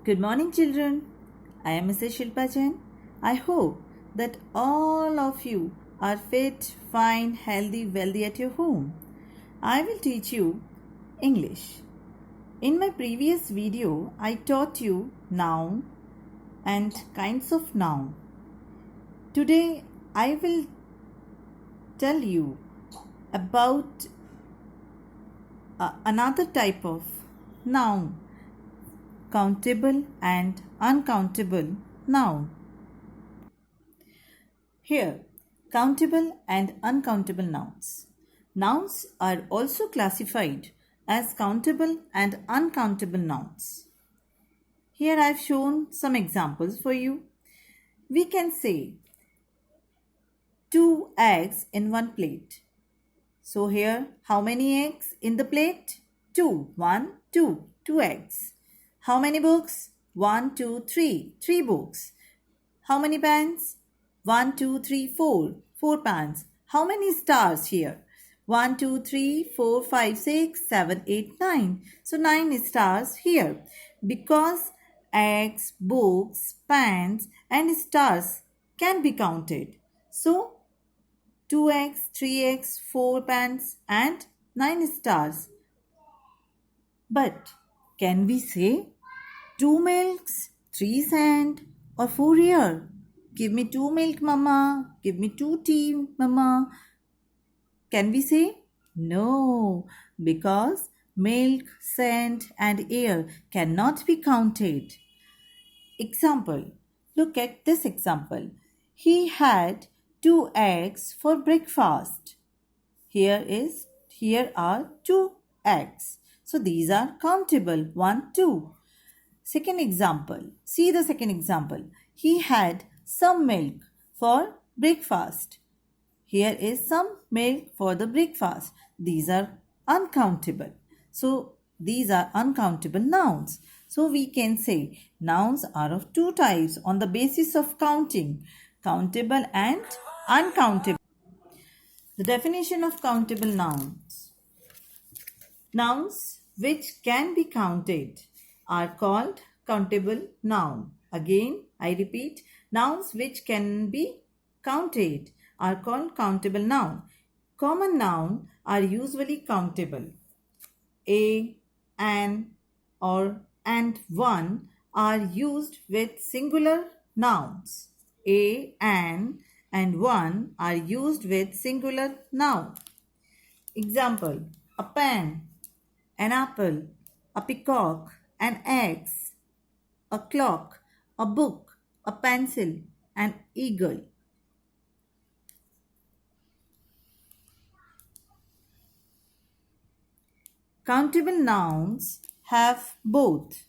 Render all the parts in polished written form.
Good morning, children. I am Mrs. Shilpa Jain. I hope that all of you are fit, fine, healthy, wealthy at your home. I will teach you English. In my previous video, I taught you noun and kinds of noun. Today, I will tell you about another type of noun, countable and uncountable noun. Here, countable and uncountable nouns. Nouns are also classified as countable and uncountable nouns. Here I have shown some examples for you. We can say 2 eggs in one plate. So here, how many eggs in the plate? 2. 1, 2. 2 eggs. How many books? 1, 2, 3. 3 books. How many pans? 1, 2, 3, 4. 4 pans. How many stars here? 1, 2, 3, 4, 5, 6, 7, 8, 9. So 9 stars here. Because eggs, books, pans and stars can be counted. So 2 eggs, 3 eggs, 4 pans and 9 stars. But can we say 2 milks, 3 sand or 4 here? Give me 2 milk, mama. Give me 2 tea, mama. Can we say? No, because milk, sand and air cannot be counted. Example. Look at this example. He had 2 eggs for breakfast. Here are 2 eggs. So these are countable. 1, 2. Second example. See the second example. He had some milk for breakfast. Here is some milk for the breakfast. These are uncountable. So these are uncountable nouns. So we can say nouns are of 2 types on the basis of counting, countable and uncountable. The definition of countable nouns. Nouns which can be counted are called countable noun. Again, I repeat, nouns which can be counted are called countable noun. Common nouns are usually countable. A, an, or and one are used with singular nouns. A, an, and one are used with singular noun. Example, a pen, an apple, a peacock, an eggs, a clock, a book, a pencil, an eagle. Countable nouns have both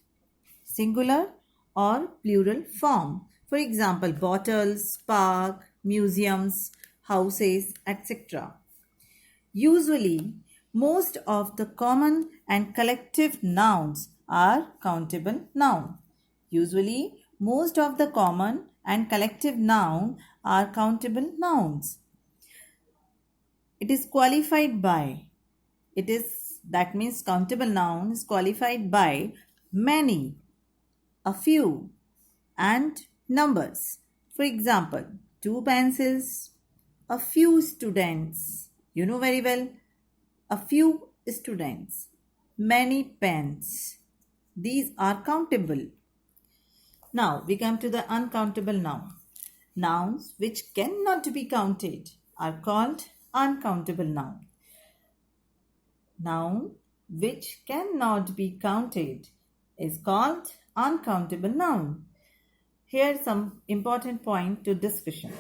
singular or plural form. For example, bottles, park, museums, houses, etc. Usually, most of the common and collective nouns are countable noun. Usually, most of the common and collective noun are countable nouns. It is qualified by. That means countable noun is qualified by many, a few, and numbers. For example, 2 pencils, a few students. You know very well, a few students, many pens. These are countable. Now we come to the uncountable noun. Nouns which cannot be counted are called uncountable noun. Noun which cannot be counted is called uncountable noun. Here some important point to discussion.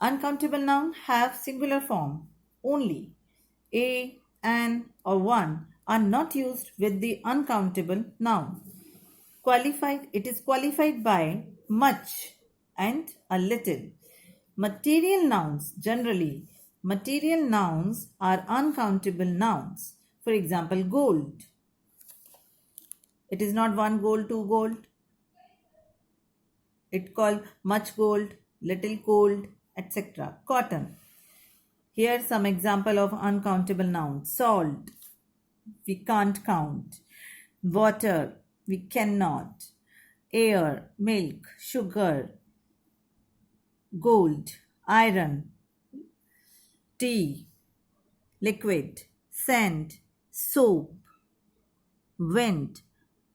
Uncountable noun have singular form only. A, an or one are not used with the uncountable noun. It is qualified by much and a little. Material nouns are uncountable nouns. For example, gold. It is not 1 gold, 2 gold. It called much gold, little gold, etc. Cotton. Here some example of uncountable nouns. Salt, we can't count. Water, we cannot. air, milk, sugar, gold, iron, tea, liquid, sand, soap, wind,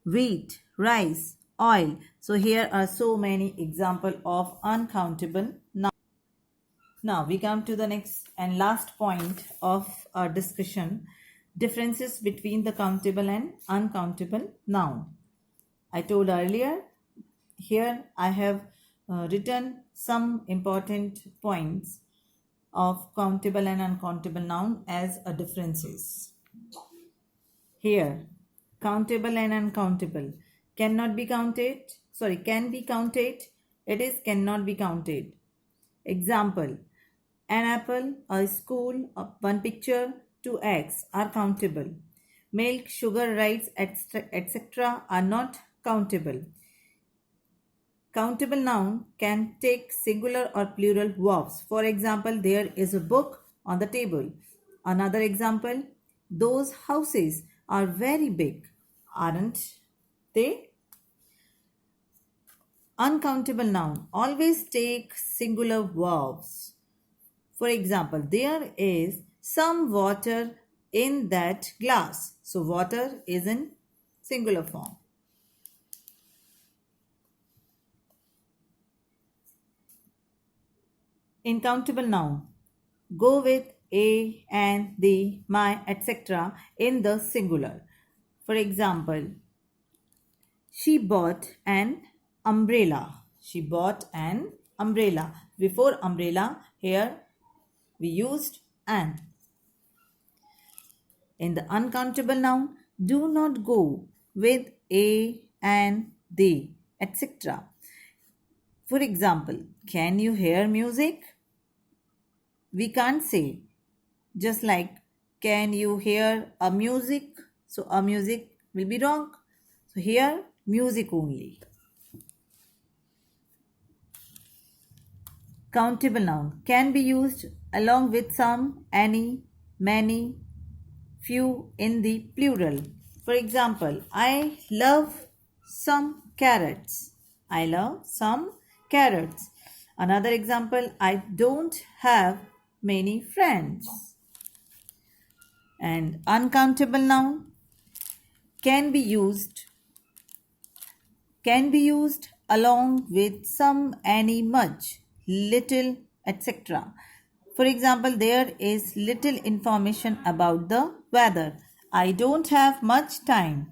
wheat, rice, oil. So here are so many examples of uncountable nouns. Now we come to the next and last point of our discussion, differences between the countable and uncountable noun. I told earlier, here I have written some important points of countable and uncountable noun as a differences. Here, countable and uncountable cannot be counted, can be counted, it is cannot be counted. Example, an apple, a school, one picture, two eggs are countable. Milk, sugar, rice, etc. are not countable. Countable noun can take singular or plural verbs. For example, there is a book on the table. Another example, those houses are very big, aren't they? Uncountable noun always take singular verbs. For example, there is some water in that glass. So water is in singular form. Uncountable noun go with a and the, my, etc. in the singular. For example, she bought an umbrella. She bought an umbrella. Before umbrella, here we used an. In the uncountable noun, do not go with a and the, etc. For example, can you hear music? We can't say, just like, can you hear a music? So a music will be wrong. So here, music only. Countable noun can be used along with some, any, many, few in the plural. For example, I love some carrots. I love some carrots. Another example, I don't have many friends. And uncountable noun can be used along with some, any, much, little, etc. For example, there is little information about the weather. I don't have much time.